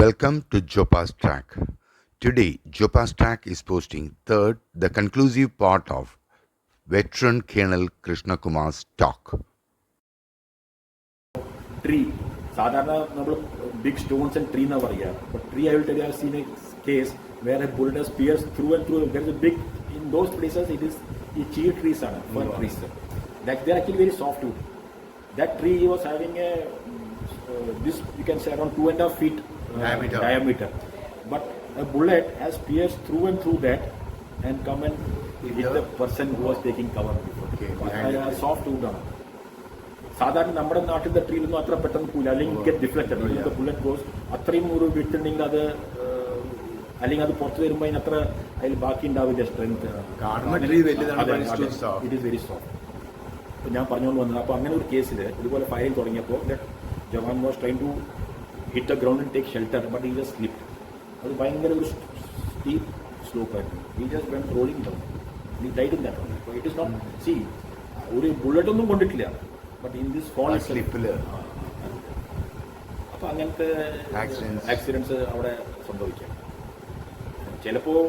Welcome to Jopa's Track. Today, Jopa's Track is posting the conclusive part of veteran Colonel Krishna Kumar's talk. Tree. Sadhana, big stones and tree never here. But tree, I will tell you, I have seen a case where a bullet has pierced through and through. There is a big, in those places, it is a cheer tree, fir trees. That they are actually very soft wood. That tree was having a this you can say around 2.5 feet diameter. But a bullet has pierced through and through that and come and hit the person who was taking cover before. Okay, soft wood. സാധാരണ നമ്മുടെ നാട്ടിലെ ട്രീലൊന്നും അത്ര പെട്ടെന്ന് പോയില്ല, അല്ലെങ്കിൽ get deflected. The bullet goes അത്രയും ഒരു വിട്ടുണ്ടെങ്കിൽ അത് അല്ലെങ്കിൽ അത് പുറത്ത് വരുമ്പോൾ അതിനത്ര അതിൽ ബാക്കി ഉണ്ടാവില്ല strength. It is very soft. അപ്പോൾ ഞാൻ പറഞ്ഞുകൊണ്ട് വന്നത്, അപ്പോൾ അങ്ങനെ ഒരു കേസിൽ ഇതുപോലെ ഫയറിംഗ് തുടങ്ങിയപ്പോൾ jawan was trying to hit the ground and take shelter, but he just slipped. അത് ഭയങ്കര ഒരു സ്റ്റീപ്പ് സ്ലോപ്പായിരുന്നു. He just went rolling down. He died in that only. It is not see ഒരു ബുള്ളറ്റ് ഒന്നും കൊണ്ടിട്ടില്ല. ബട്ട് ഇൻ ദിസ് ഫോൾ സ്ലിപ്പില് അപ്പോൾ അങ്ങനത്തെ ആക്സിഡൻസ് അവിടെ സംഭവിക്കാം. ചിലപ്പോൾ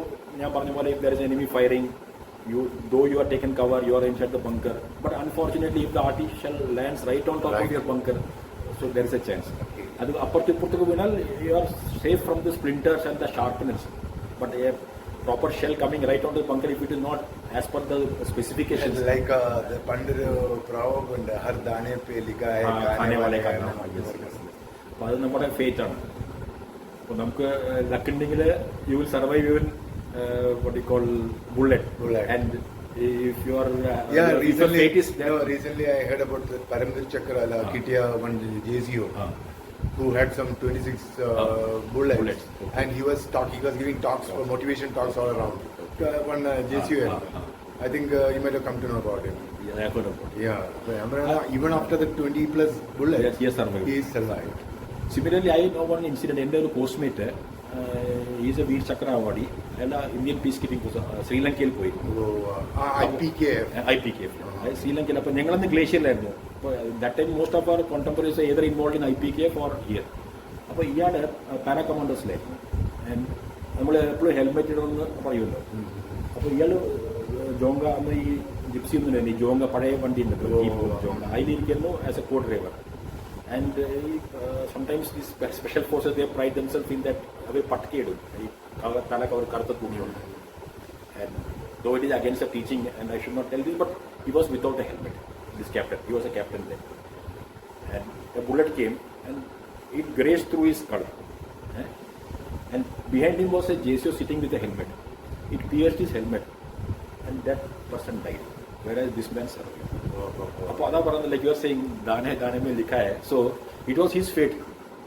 ഞാൻ പറഞ്ഞ പോലെ there is enemy firing, you are taken cover, you are inside the bunker, but unfortunately if the artificial lands right on top of your bunker, so there is a chance. അത് അപ്പുറത്തേക്ക് വീണാൽ you are safe from the splinters and the sharpness, but a proper shell coming right on the bunker, if it is not as per the specifications. It's like the Panduru proverb and har dane pe likha hai khane wale ka naam. അപ്പോൾ അത് നമ്മുടെ fate ആണ്. അപ്പോൾ നമുക്ക് luck ഉണ്ടെങ്കിൽ you will survive even what you call bullet. And if you are recently I heard about the Paramvir Chakra Kitia one JCO who had some 26 bullets. And he was giving talks for motivation talks all around. One JCO, I think you might have come to know about him. Yeah, I heard about it. Yeah, even after the 20 plus bullets, yes, he survived. Similarly, I know one incident. എൻ്റെ ഒരു postmate is a Vir Chakra awardee, എല്ലാ Indian peace keeping ശ്രീലങ്കയിൽ പോയി. IPKF ശ്രീലങ്കയിൽ. അപ്പോൾ ഞങ്ങളന്ന് ഗ്ലേഷ്യറിലായിരുന്നു. അപ്പോൾ that time most of our contemporaries either involve in IPKF or here. അപ്പോൾ ഇയാൾ പാരാ കമാൻഡോസിലായിരുന്നു. ആൻഡ് നമ്മൾ എപ്പോഴും ഹെൽമെറ്റ് ഇടണമെന്ന് പറയുമല്ലോ. അപ്പോൾ ഇയാൾ ജോങ്ക അന്ന് ഈ ജിപ്സി ഒന്നും തന്നെ ഈ ജോങ്ക പഴയ വണ്ടി ഉണ്ട് ജോങ്ക, അതിലിരിക്കുന്നു as a co driver. And sometimes these special forces, they pride themselves in that അവർ പട്ടക്കയിടും, ഈ തലക്ക് അവർ കറുത്ത തുണിയുണ്ട്. And though it is against the teaching and I should not tell this, but he was without a helmet, this captain. He was a captain there. And a bullet came and it grazed through his skull. And behind him was a JCO sitting with a helmet. It pierced his helmet and that person died, whereas this man survived. അപ്പോൾ അതാ പറയുന്നത്, like you are saying ദാനെ മേ ലിഖാ ഹൈ. So it was his fate,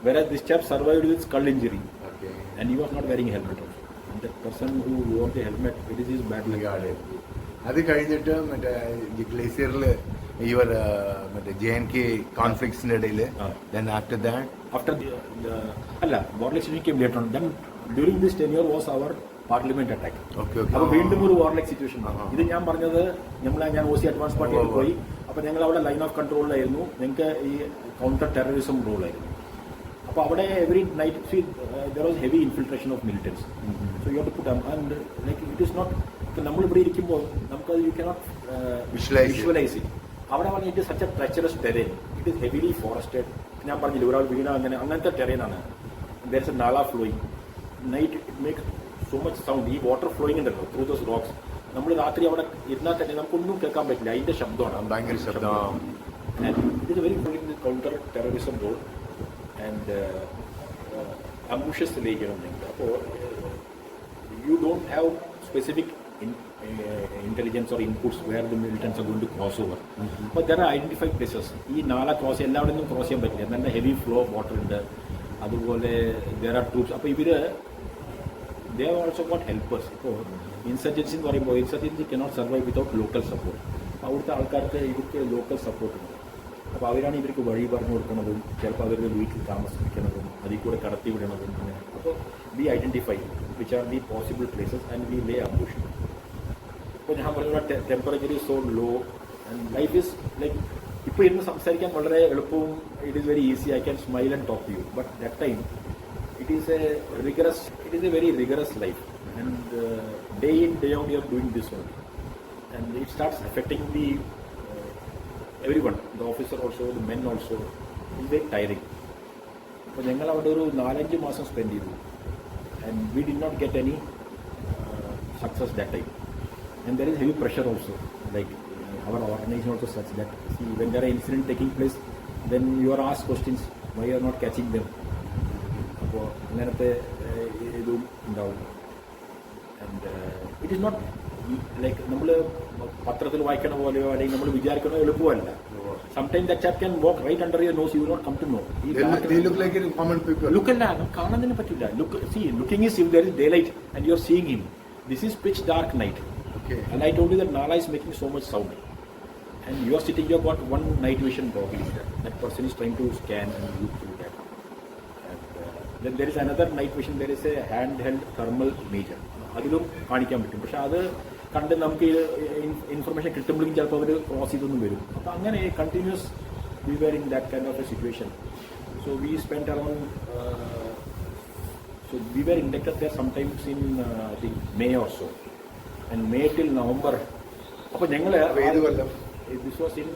whereas this chap survived with skull injury. Okay. And he was not wearing a helmet also. And that person who wore the helmet, it is his bad luck. അത് കഴിഞ്ഞിട്ട് മറ്റേ ഈ ഗ്ലേസിയറിൽ ഇവർ മറ്റേ JNK കോൺഫ്ലിക്ട്സിന്റെ ഇടയിൽ then after that അല്ല warlike situation came later on. Then during this tenure was our parliament attack. അപ്പോൾ വീണ്ടും ഒരു വാർലൈക്ക് സിറ്റുവേഷൻ. ഇത് ഞാൻ പറഞ്ഞത് ഞാൻ OC അഡ്വാൻസ് പാർട്ടിയിൽ പോയി. അപ്പോൾ ഞങ്ങൾ അവിടെ ലൈൻ ഓഫ് കൺട്രോളിലായിരുന്നു. ഞങ്ങൾക്ക് ഈ കൗണ്ടർ ടെററിസം റോളായിരുന്നു. അപ്പോൾ അവിടെ every night there was heavy infiltration of militants. So you have to put and like it is not, നമ്മളിവിടെ ഇരിക്കുമ്പോൾ നമുക്കത് യു കനോട്ട് വിഷ്വലൈസ് ഇറ്റ്. അവിടെ പറഞ്ഞാൽ it is such a treacherous terrain. It is heavily forested. ഞാൻ പറഞ്ഞില്ല ഒരാൾ വീണ അങ്ങനത്തെ ടെറൈനാണ്. There is a nullah flowing night. It makes so much sound. ഈ വാട്ടർ ഫ്ലോയിങ് ഉണ്ടല്ലോ ത്രൂ ദോസ് റോക്സ്. നമ്മൾ രാത്രി അവിടെ ഇരുന്നാൽ തന്നെ നമുക്കൊന്നും കേൾക്കാൻ പറ്റില്ല, അതിന്റെ ശബ്ദമാണ് ഭയങ്കര ശബ്ദം. It is very important counter terrorism role and ambushes ലേക്കുന്നുണ്ടെങ്കിൽ. അപ്പോൾ you don't have specific intelligence or inputs where the militants are going to cross over. But there are identified places. ഈ നാളെ ക്രോസ് എല്ലാവിടെ നിന്നും ക്രോസ് ചെയ്യാൻ പറ്റില്ല. നല്ല heavy flow of water ഉണ്ട്. അതുപോലെ there are troops. അപ്പോൾ ഇവർ they have also got helpers. ഇപ്പോൾ ഇൻസർജൻസി എന്ന് പറയുമ്പോൾ insurgency cannot survive without local support. അവിടുത്തെ ആൾക്കാർക്ക് ഇവർക്ക് ലോക്കൽ സപ്പോർട്ട് ഉണ്ട്. അപ്പോൾ അവരാണ് ഇവർക്ക് വഴി പറഞ്ഞു കൊടുക്കുന്നതും ചിലപ്പോൾ അവരുടെ വീട്ടിൽ താമസിപ്പിക്കുന്നതും അതിൽ കൂടെ കടത്തി വിടണതും. അപ്പോൾ we identify which are the possible places and we lay ambush. അപ്പോൾ ഞാൻ പറഞ്ഞ temperature is so low and life is like ഇപ്പോൾ ഇരുന്ന് സംസാരിക്കാൻ വളരെ എളുപ്പവും it is very easy. I can smile and talk to you. But that time it is a very rigorous life, and day in day out you are doing this only, and it starts affecting the everyone, the officer also, the men also. It's very tiring. അപ്പോൾ ഞങ്ങൾ അവിടെ ഒരു 4-5 മാസം spend ചെയ്തു, and we did not get any success that time, and there is heavy pressure also, like our organization also such that, see, when there are incident taking place, then you are asked questions why you are not catching them. അപ്പോൾ അങ്ങനത്തെ ഇതും ഉണ്ടാവും. And it is not like നമ്മൾ പത്രത്തിൽ വായിക്കണ പോലെയോ അല്ലെങ്കിൽ നമ്മൾ വിചാരിക്കണോ എളുപ്പമല്ല. Sometimes that chap can walk right under your nose, you will not come to know. They look like common people. Look at that, കാണാനൊന്നും പറ്റില്ല. Looking is if there is daylight and you are seeing him. This is pitch dark night. Okay. And I told you that Nala is making so much sound. And you are sitting, you have got one night vision goggle. That person is trying to scan and look through that. And then there is another night vision, there is a handheld thermal imager. അതിലും കാണിക്കാൻ പറ്റും. പക്ഷെ അത് കണ്ട് നമുക്ക് information കിട്ടുമ്പോഴേക്കും ചിലപ്പോൾ അവർ cross ചെയ്തൊന്നും വരും. അപ്പോൾ അങ്ങനെ continues we were in that kind of a situation. So we spend around so we were inducted there sometimes in I think May or so, and May till November. അപ്പോൾ ഞങ്ങൾ this was in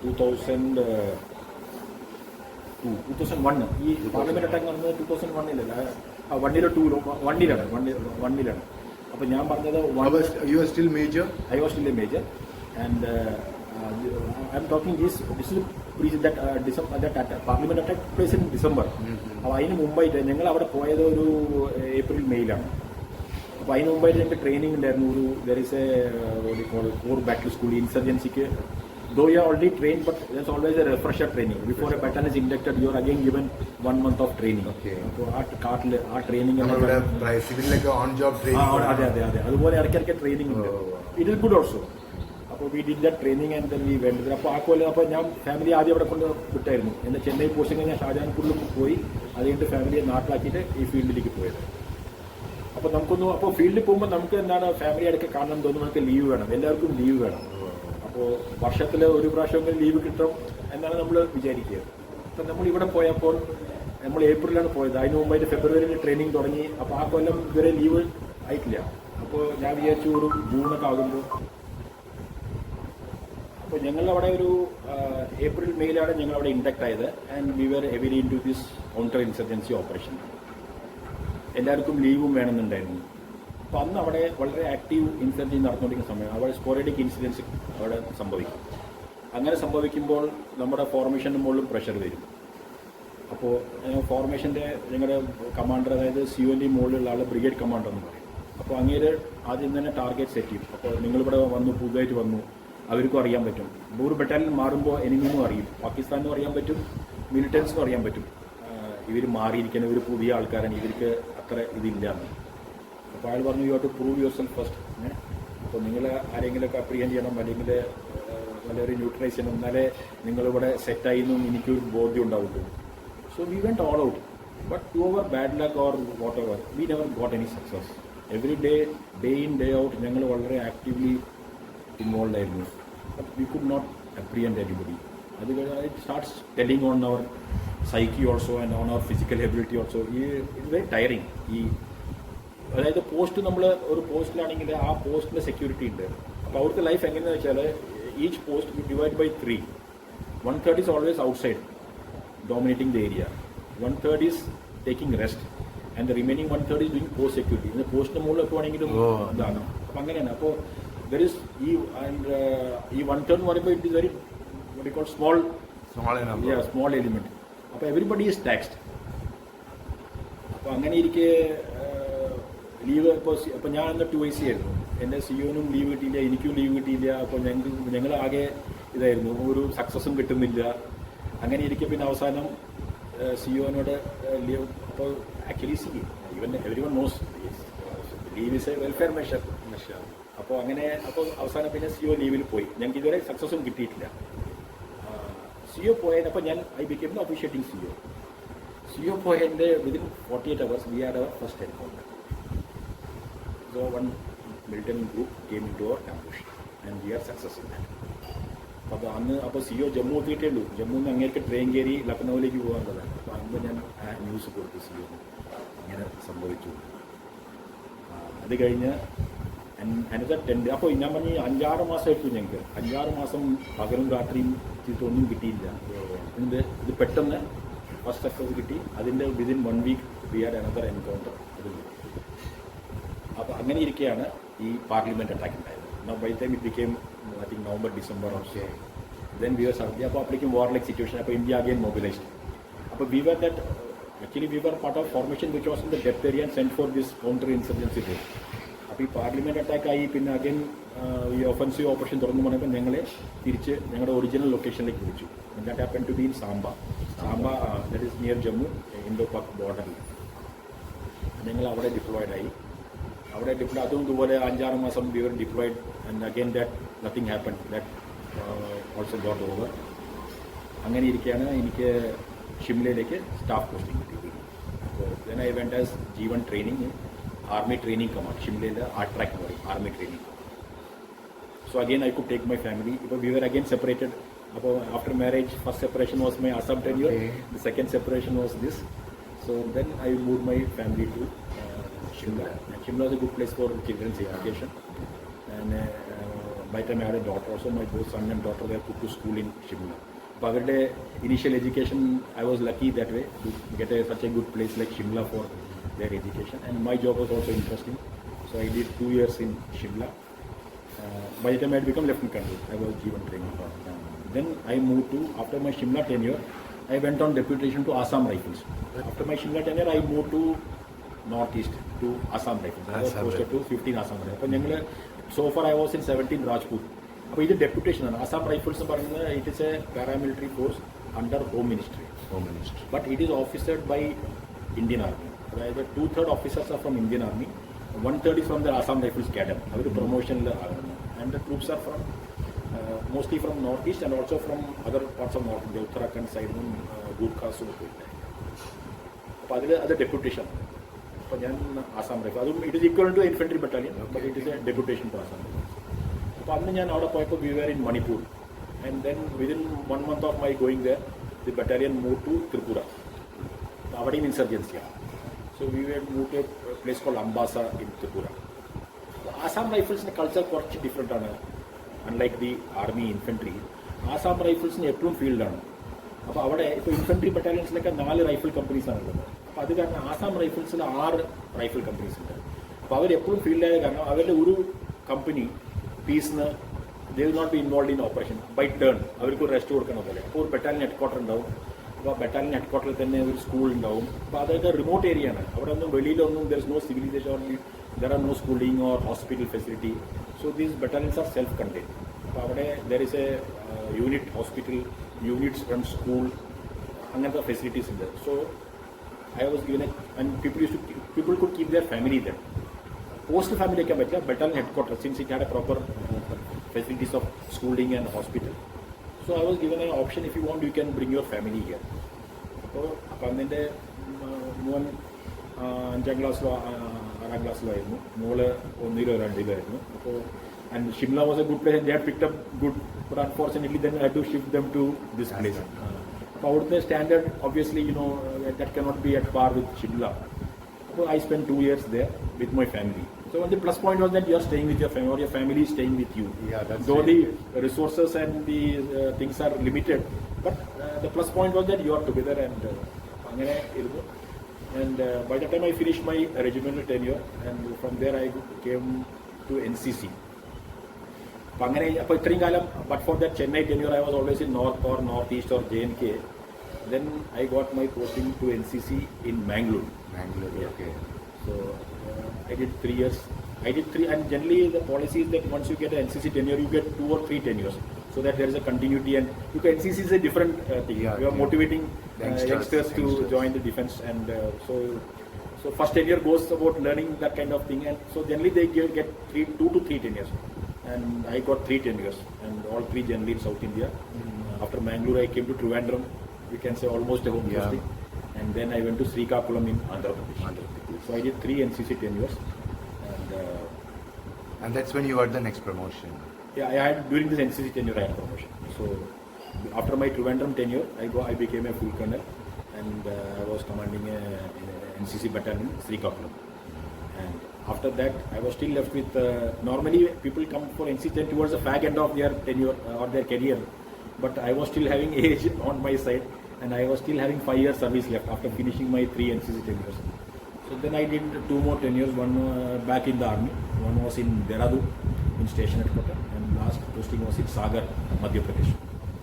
2001. ഈ parliament attack നടന്നത് 2001-ലാണ്. 1-ലാണ്. അപ്പോൾ ഞാൻ പറഞ്ഞത് you were still major? I was still a major, and I am talking this is that parliament attack place in December. അപ്പോൾ അതിന് മുമ്പായിട്ട് ഞങ്ങൾ അവിടെ പോയത് ഒരു ഏപ്രിൽ മെയ്യിലാണ്. അപ്പോൾ അതിന് മുമ്പായിട്ട് ഞങ്ങൾക്ക് ട്രെയിനിങ് ഉണ്ടായിരുന്നു. There is a core battle school ഇൻസർജൻസിക്ക്. Though you are already trained, but there's always a refresher training. Before a battalion is inducted, you are again given 1 month of training. Okay. So our training like on job training. അതെ അതുപോലെ ഇടയ്ക്കിടയ്ക്ക് training ഉണ്ട്. It is good also. അപ്പോൾ we did that training and then we went. അപ്പോൾ ആ കൊല്ലം അപ്പോൾ ഞാൻ family ആദ്യം അവിടെ കൊണ്ട് വിട്ടായിരുന്നു. എൻ്റെ ചെന്നൈ പോസ്റ്റിംഗ് ഞാൻ ഷാജഹാൻപൂരിൽ പോയി. അത് കഴിഞ്ഞിട്ട് ഫാമിലിയെ നാട്ടിലാക്കിയിട്ട് ഈ ഫീൽഡിലേക്ക് പോയത്. അപ്പോൾ അപ്പോൾ ഫീൽഡിൽ പോകുമ്പോൾ നമുക്ക് എന്താണ് ഫാമിലി ഇടയ്ക്ക് കാണണം തോന്നുന്നു. നമുക്ക് ലീവ് വേണം, എല്ലാവർക്കും ലീവ് വേണം. അപ്പോൾ വർഷത്തിൽ ഒരു പ്രാവശ്യമെങ്കിലും ലീവ് കിട്ടും എന്നാണ് നമ്മൾ വിചാരിക്കുക. അപ്പം നമ്മൾ ഇവിടെ പോയപ്പോൾ നമ്മൾ ഏപ്രിലാണ് പോയത്. അതിന് മുമ്പായിട്ട് ഫെബ്രുവരിയിൽ ട്രെയിനിങ് തുടങ്ങി. അപ്പോൾ ആ കൊല്ലം ഇതുവരെ ലീവ് ആയിട്ടില്ല. അപ്പോൾ ഞാൻ വിചാരിച്ചു ഒരു ജൂണൊക്കെ ആകുമ്പോൾ. അപ്പോൾ ഞങ്ങളവിടെ ഒരു ഏപ്രിൽ മെയ്യിലാണ് ഞങ്ങളവിടെ ഇൻഡക്ട് ആയത്. And we were heavily into this counter insurgency operation. എല്ലാവർക്കും ലീവും വേണമെന്നുണ്ടായിരുന്നു. അപ്പോൾ അന്ന് അവിടെ വളരെ ആക്റ്റീവ് ഇൻസർജൻസി നടന്നുകൊണ്ടിരിക്കുന്ന സമയം അവിടെ സ്പോറഡിക് ഇൻസിഡൻസ് അവിടെ സംഭവിക്കും. അങ്ങനെ സംഭവിക്കുമ്പോൾ നമ്മുടെ ഫോർമേഷൻ്റെ മുകളിലും പ്രഷർ വരും. അപ്പോൾ ഫോർമേഷൻ്റെ ഞങ്ങളുടെ കമാൻഡർ, അതായത് COL മുകളിലുള്ള ആൾ ബ്രിഗേഡ് കമാൻഡർ എന്ന് പറയും. അപ്പോൾ അങ്ങേര് ആദ്യം തന്നെ ടാർഗറ്റ് സെറ്റ് ചെയ്യും. അപ്പോൾ നിങ്ങളിവിടെ വന്നു, പുതുതായിട്ട് വന്നു, അവർക്കും അറിയാൻ പറ്റും. ഒരു ബറ്റാലിയൻ മാറുമ്പോൾ എനിമിനും അറിയും, പാകിസ്ഥാനും അറിയാൻ പറ്റും, മിലിറ്റൻസിനും അറിയാൻ പറ്റും. ഇവർ മാറിയിരിക്കണം, ഇവർ പുതിയ ആൾക്കാരാണ്, ഇവർക്ക് അത്ര ഇതില്ല എന്ന്. അപ്പോൾ അയാൾ പറഞ്ഞു, you have to prove yourself first. അപ്പോൾ നിങ്ങൾ ആരെങ്കിലുമൊക്കെ അപ്രിഹെൻഡ് ചെയ്യണം, അല്ലെങ്കിൽ നല്ലൊരു ന്യൂട്രലൈസ് ചെയ്യണം, എന്നാലേ നിങ്ങളിവിടെ സെറ്റായി എന്നും എനിക്കൊരു ബോധ്യം ഉണ്ടാവുള്ളൂ. So we went all out. But to our bad luck or whatever, we never got any success. Every day in day out ഞങ്ങൾ വളരെ ആക്റ്റീവ്ലി ഇൻവോൾവ് ആയിരുന്നു. But we could not apprehend anybody. അത് it starts telling on our psyche also and on our physical ability also. It's very tiring. അതായത് post, നമ്മൾ ഒരു പോസ്റ്റിലാണെങ്കിൽ ആ പോസ്റ്റിൻ്റെ security ഉണ്ട്. അപ്പോൾ അവിടുത്തെ ലൈഫ് എങ്ങനെയാണെന്ന് വെച്ചാൽ each post you divide by 3. 1/3 is always outside dominating the area, 1/3 is taking rest, and the remaining 1/3 is doing post security. ഇതിന് പോസ്റ്റിന് മുകളിൽ എത്തുവാണെങ്കിലും ഇതാണ്. അപ്പം അങ്ങനെയാണ്. അപ്പോൾ ദർ ഇസ് ഈ 1/3 എന്ന് പറയുമ്പോൾ it is very what you call small element. അപ്പോൾ എവരിബഡി ഈസ് ടാക്സ്ഡ്. അപ്പോൾ അങ്ങനെ ഇരിക്കെ ലീവ് അപ്പോൾ ഞാൻ അന്ന് 2IC ആയിരുന്നു. എൻ്റെ COനും ലീവ് കിട്ടിയില്ല, എനിക്കും ലീവ് കിട്ടിയില്ല. അപ്പോൾ ഞങ്ങൾ ആകെ ഇതായിരുന്നു, ഒരു സക്സസും കിട്ടുന്നില്ല. അങ്ങനെ ഇരിക്കെ പിന്നെ അവസാനം COനോട് ലീവ്. അപ്പോൾ actually even everyone knows leave is a welfare measure. അപ്പോൾ അവസാനം പിന്നെ CO ലീവിൽ പോയി. ഞങ്ങൾക്ക് ഇതുവരെ സക്സസും കിട്ടിയിട്ടില്ല. CO പോയപ്പോൾ I became the officiating CO പോയതിൻ്റെ within 48 hours we had our first encounter. So one militant group came into our ambush and we are successful. അപ്പോൾ CO ജമ്മു എത്തിയിട്ടേ ഉള്ളൂ. ജമ്മുവിൽ നിന്ന് അങ്ങേക്ക് ട്രെയിൻ കയറി ലക്നൌവിലേക്ക് പോകാനുള്ളതാണ്. അപ്പോൾ അപ്പോൾ ഞാൻ ന്യൂസ് കൊടുത്ത് CEO ഇങ്ങനെ സംഭവിച്ചു. അത് കഴിഞ്ഞ് അനദർ 10 അപ്പോൾ ഞാൻ പറഞ്ഞ് 5-6 മാസമായിട്ടു ഞങ്ങൾക്ക്. 5-6 മാസം പകലും രാത്രിയും ഒന്നും കിട്ടിയില്ല. ഇത് പെട്ടെന്ന് ഫസ്റ്റ് സക്സസ് കിട്ടി. അതിൻ്റെ within 1 week we had another encounter. അത് അപ്പോൾ അങ്ങനെ ഇരിക്കുകയാണ് ഈ പാർലമെൻറ്റ് അറ്റാക്ക് ഉണ്ടായത്. By time it became I think November, December okay. Then we were സർജി. അപ്പോൾ അപ്പോഴേക്കും വാർലൈക്ക് സിറ്റുവേഷൻ. അപ്പോൾ ഇന്ത്യ അഗെയിൻ മൊബിലൈസ്ഡ്. അപ്പോൾ we were that actually we were part of formation which was in the depth area and sent for this counter insurgency day. അപ്പോൾ ഈ parliament അറ്റാക്കായി പിന്നെ again ഈ offensive operation തുറന്നു പറഞ്ഞപ്പോൾ ഞങ്ങളെ തിരിച്ച് ഞങ്ങളുടെ ഒറിജിനൽ ലൊക്കേഷനിലേക്ക് വിളിച്ചു. That happen to be in Samba. That is near Jammu Indo Pak ബോർഡറിൽ. ഞങ്ങൾ അവിടെ ഡിപ്ലോയിഡായി. അതും ഇതുപോലെ 5-6 മാസം we were deployed and again that nothing happen. That also got over. അങ്ങനെ ഇരിക്കുകയാണ് എനിക്ക് ഷിംലയിലേക്ക് സ്റ്റാഫ് പോസ്റ്റിംഗ് കിട്ടി. അപ്പോൾ then I went as G1 training, army training command. ഷിംലയിൽ ആർട്രാക്ക് എന്ന് പറയും, army training. So again I could take my family. ഇപ്പോൾ വി വർ അഗെയിൻ സെപ്പറേറ്റഡ്. അപ്പോൾ after marriage first separation was my Assam tenure. The second separation was this. So then I moved my family to Shimla. And Shimla is a good place for children's education. And by the time I had a daughter also, my both son and daughter were put to school in Shimla. അപ്പോൾ അവരുടെ initial education I was lucky that way to get such a good place like Shimla for their education. And my job was also interesting. So I did 2 years in Shimla. By the time I had become Lieutenant Colonel, I was G1 training. Then I moved to, after my Shimla tenure, I went on deputation to Assam Rifles. After my Shimla tenure, I moved to northeast to Assam Rifles. I was posted to 15 Assam Rifles. അപ്പോൾ ഞങ്ങൾ so far I was in 17 Rajput. അപ്പോൾ ഇത് ഡെപ്യൂട്ടേഷനാണ്. Assam Rifles എന്ന് പറയുന്നത് it is a paramilitary force under home ministry. But it is officered by Indian army. അതായത് 2/3 officers are from Indian army, 1/3 is from the Assam Rifles cadre. അവർ പ്രൊമോഷനിൽ ആകുന്നു. And the troops are from mostly from northeast and also from other parts of north, the Uttarakhand side, Gurkhas ഒക്കെ ഉണ്ട്. അപ്പോൾ അത് deputation. അപ്പോൾ ഞാൻ Assam rifle, അതും it is equal to infantry battalion, but it is a deputation to Assam rifles. അപ്പോൾ അന്ന് ഞാൻ അവിടെ പോയപ്പോൾ we were in Manipur. And then within 1 month of my going there the battalion move to Tripura. അവിടെയും ഇൻസർജൻസിയാണ്. So we were move to a place call Ambassa in Tripura. Assam റൈഫിൾസിൻ്റെ culture കുറച്ച് different ആണ്. Unlike the army infantry, Assam റൈഫിൾസിന് എപ്പോഴും ഫീൽഡാണ്. അപ്പോൾ അവിടെ ഇപ്പോൾ ഇൻഫൻട്രി ബറ്റാലിയൻസിലൊക്കെ 4 റൈഫിൾ കമ്പനീസാണ് ഉള്ളത്. അപ്പോൾ അത് കാരണം ആസാം റൈഫിൾസിൽ 6 റൈഫിൾ കമ്പനീസ് ഉണ്ട്. അപ്പോൾ അവരെപ്പോഴും ഫീൽഡായ കാരണം അവരുടെ ഒരു കമ്പനി പീസിന് they will not be involve in operation by turn. അവർക്ക് ഒരു റെസ്റ്റ് കൊടുക്കണ പോലെ. അപ്പോൾ ഒരു ബറ്റാലിയൻ ഹെഡ് ക്വാർട്ടർ ഉണ്ടാവും. അപ്പോൾ ബറ്റാലിയൻ ഹെഡ് ക്വാർട്ടറിൽ തന്നെ ഒരു സ്കൂൾ ഉണ്ടാവും. അപ്പോൾ അതൊക്കെ റിമോട്ട് ഏരിയ ആണ്. അവിടെ ഒന്നും വെളിയിലൊന്നും there is no civilisation or there are no schooling or hospital facility. So these battalions are self-contained. അപ്പോൾ അവിടെ there is a unit hospital, units run school, അങ്ങനത്തെ ഫെസിലിറ്റീസ് ഉണ്ട്. So I was given and people could keep their family there. Post family വയ്ക്കാൻ പറ്റില്ല. Battalion head quarter since it had A proper facilities of schooling and hospital. So I was given an option, if you want you can bring your family here. അപ്പോൾ അന്നെൻ്റെ മോൻ 5ാം ക്ലാസ്സിലോ 6ാം ക്ലാസ്സിലോ ആയിരുന്നു. മോള് 1-ലോ 2-ലോ ആയിരുന്നു. അപ്പോൾ and Shimla was a good place and they had picked up good, but unfortunately then I had to shift them to this place. അപ്പോൾ അവിടുത്തെ standard obviously you know that cannot be at par with Shimla. അപ്പോൾ I spend 2 years there with my family. So the plus point was that you are staying with your family or your family is staying with you. Yeah, that's though really the resources and the things are limited, but the plus point was that you are together and അങ്ങനെ ഇരുന്നു. And by the time I finished my regimental tenure, and from there I came to NCC. അപ്പോൾ അങ്ങനെ അപ്പോൾ ഇത്രയും കാലം, but for that Chennai tenure I was always in north or northeast or J&K. Then I got my posting to NCC in Mangalore. Mangalore, okay. So I did 3 years. And generally the policy is that once you get an NCC tenure, you get 2 or 3 tenures, so that there is a continuity. And because NCC is a different thing. Yeah, you are motivating youngsters to join the defense, and so first tenure goes about learning that kind of thing. And so generally they get 2 to 3 tenures, and I got 3 tenures, and all 3 generally in South India. After Mangalore, I came to Trivandrum. We can say almost a home posting. And then I went to Srikakulam in Andhra Pradesh. So I did 3 NCC tenures, and that's when you got the next promotion. Yeah, I had during this NCC tenure I had promotion. So after my Trivandrum tenure, I became a full colonel, and I was commanding a NCC battalion in Srikakulam. And after that, I was still left with. Normally, people come for NCC towards the fag end of their tenure or their career, but I was still having age on my side, and I was still having 5 years service left after finishing my 3 NCC tenures. So then I did 2 more tenures. One back in the army, one was in Dehradun, in station headquarters, and last posting was in Sagar, Madhya Pradesh.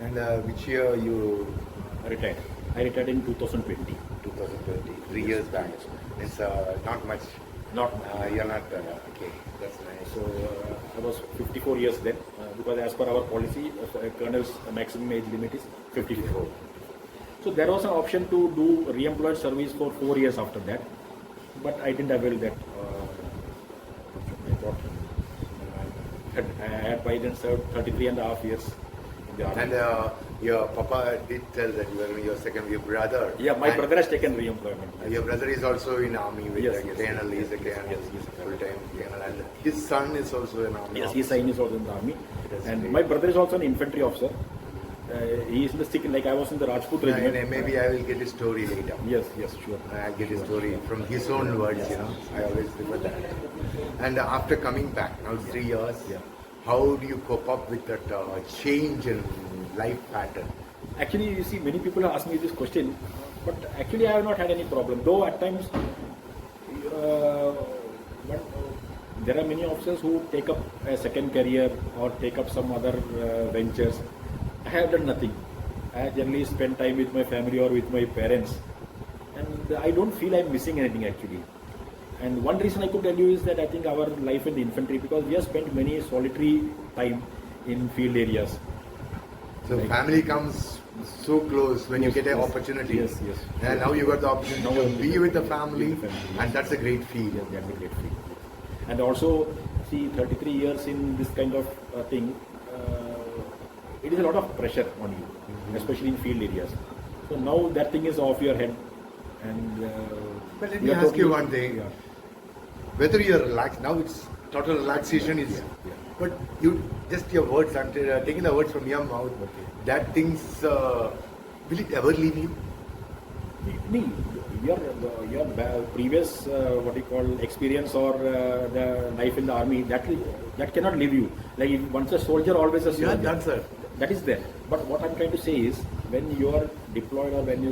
And which year you Retired. I retired in 2020. 2020, 3 years back. It's not much. Not You're not okay. That's nice. so. I was 54 years then, because as per our policy, colonel's maximum age limit is 54. So there was an option to do re-employed service for 4 years after that, but I didn't avail that. I thought I had by then served 33 and a half years in the army. And your papa did tell that you were your brother. Yeah, my and brother has taken re-employment. Your brother is also in army with Yes, the yes, colonel. yes, He's a yes, colonel, yes, yes, yes. full-time colonel, and his son is also in army. Yes, his son is also in the army, That's and great. my brother is also an infantry officer. He is in the second, like I was in the Rajput regiment. And maybe I will get his story later. Yes, yes, sure. I'll get his story from his own words, I always remember that. And after coming back, now 3 years, Yeah. how do you cope up with that change in life pattern? Actually, you see, many people ask me this question, but actually I have not had any problem. Though at times, but there are many officers who take up a second career or take up some other ventures. I have done nothing. I generally spend time with my family or with my parents, and I don't feel I'm missing anything actually. And one reason I could tell you is that I think our life in the infantry, because we have spent many solitary time in field areas. So Like- family comes so close when you Yes, get an yes. opportunity. Yes, yes. And now you got the opportunity Now to I'm be with the family, with the family, yes. and that's a great feel. Yes, that's a great feeling. And also, see, 33 years in this kind of thing, it is a lot of pressure on you, especially in field areas. So now that thing is off your head, and But let you me are ask you totally- one thing. Yeah. Whether you're relaxed, now it's total relaxation is, Yeah. but you just your words, I'm taking the words from your mouth. Okay. That things, will it ever leave you? Me, your previous what you call experience or the life in the army, that cannot leave you. Like if once a soldier, always a soldier. Yeah, that's it. That is there. But what I'm trying to say is, when you are deployed or when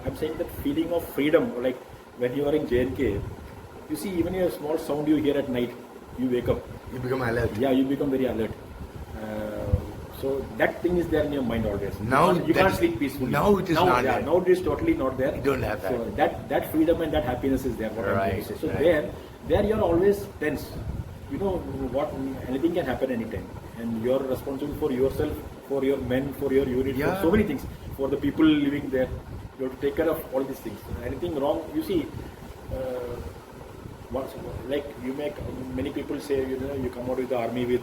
I'm saying that feeling of freedom, like when you are in JNK, you see even a small sound you hear at night, you wake up. You become alert. Yeah, you become very alert. So that thing is there in your mind always. Now you that can't is- sleep peacefully. now it is not yeah, there. Now it is totally not there. You don't have that. So that freedom and that happiness is there. What I'm trying to say. So Right. there you are always tense. You know what? Anything can happen anytime, and you are responsible for yourself, for your men, for your unit, Yeah. for so many things, for the people living there. You have to take care of all these things. Anything wrong, you see. Like you make many people say, you come out with the army with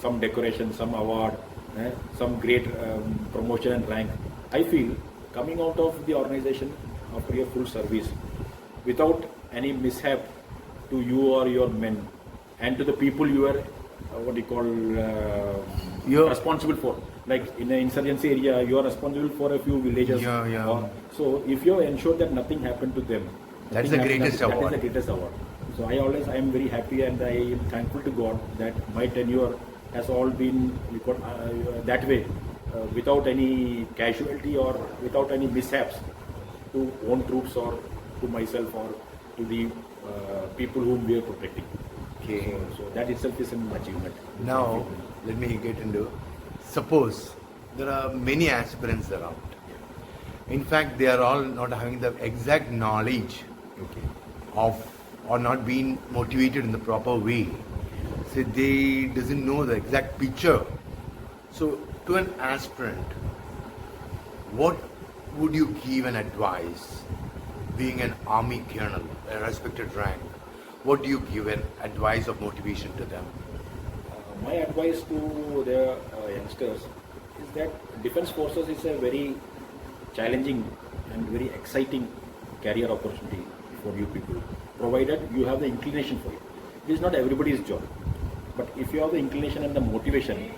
some decoration, some award, some great promotion and rank. I feel coming out of the organization after your full service without any mishap to you or your men and to the people you are You're- responsible for. Like in an insurgency area, you are responsible for a few villages. Yeah. So if you ensure that nothing happened to them, That's nothing the greatest happened, award. That is the greatest award. So I am very happy and I am thankful to God that my tenure has all been that way, without any casualty or without any mishaps to own troops or to myself or to the people whom we are protecting. Okay. So that itself is an achievement. Now, let me get into. Suppose there are many aspirants around. In fact, they are all not having the exact knowledge Okay. of or not being motivated in the proper way. So they doesn't know the exact picture. So to an aspirant, what would you give an advice? Being an army colonel, a respected rank, what do you give an advice of motivation to them? My advice to the youngsters is that Defence Forces is a very challenging and very exciting career opportunity for you people, provided you have the inclination for it. It is not everybody's job, but if you have the inclination and the motivation,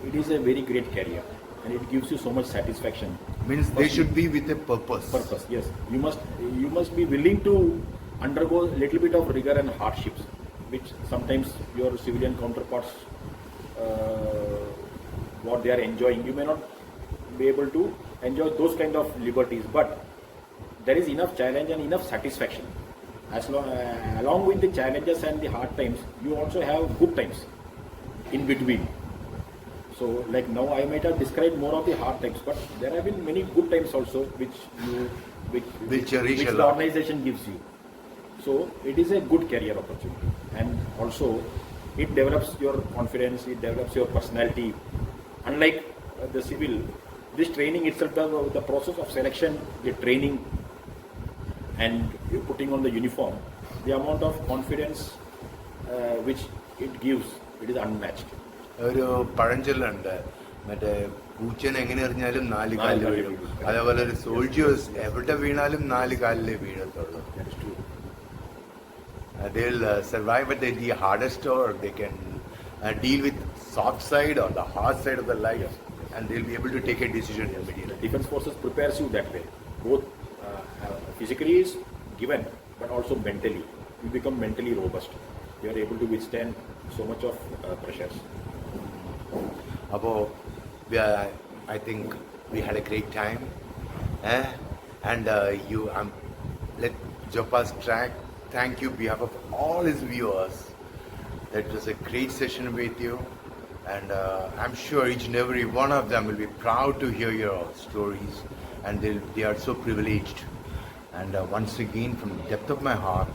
it is a very great career. and it gives you so much satisfaction. Means they should be with a purpose. Purpose, yes. You must be willing to undergo a little bit of rigor and hardships, which sometimes your civilian counterparts, what they are enjoying, you may not be able to enjoy those kind of liberties, but there is enough challenge and enough satisfaction. As long, along with the challenges and the hard times, you also have good times in between. So, like now, I might have described more of the hard times, but there have been many good times also, which cherish a the lot. organization gives you. So, it is a good career opportunity, and also it develops your confidence, it develops your personality. Unlike the civil, this training itself, the process of selection, the training, and you putting on the uniform, the amount of confidence which it gives, it is unmatched. ഒരു പഴഞ്ചൊല്ലുണ്ട്, മറ്റേ പൂച്ചൻ എങ്ങനെ എറിഞ്ഞാലും 4 കാലിൽ വീഴും. അതേപോലെ ഒരു soldiers എവിടെ വീണാലും 4 കാലിലേ വീഴത്തുള്ളൂ. They'll survive at the hardest, or they can deal with soft side or the hard side of the life, and they'll be able to take a decision immediately. Defense forces prepares you that way. Both physically is given, but also mentally. You become mentally robust. You are able to withstand so much of pressures. I think we had a great time, and let Jopa's track thank you on behalf of all his viewers. That was a great session with you, and I'm sure each and every one of them will be proud to hear your stories, and they are so privileged. And once again, from the depth of my heart,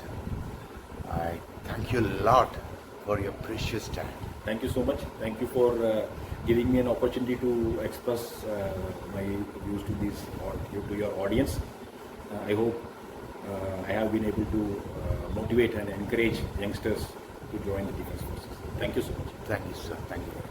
I thank you a lot for your precious time. Thank you so much. Thank you for giving me an opportunity to express my views to your audience. I hope I have been able to motivate and encourage youngsters to join the defense forces. Thank you so much. Thank you, sir. Thank you.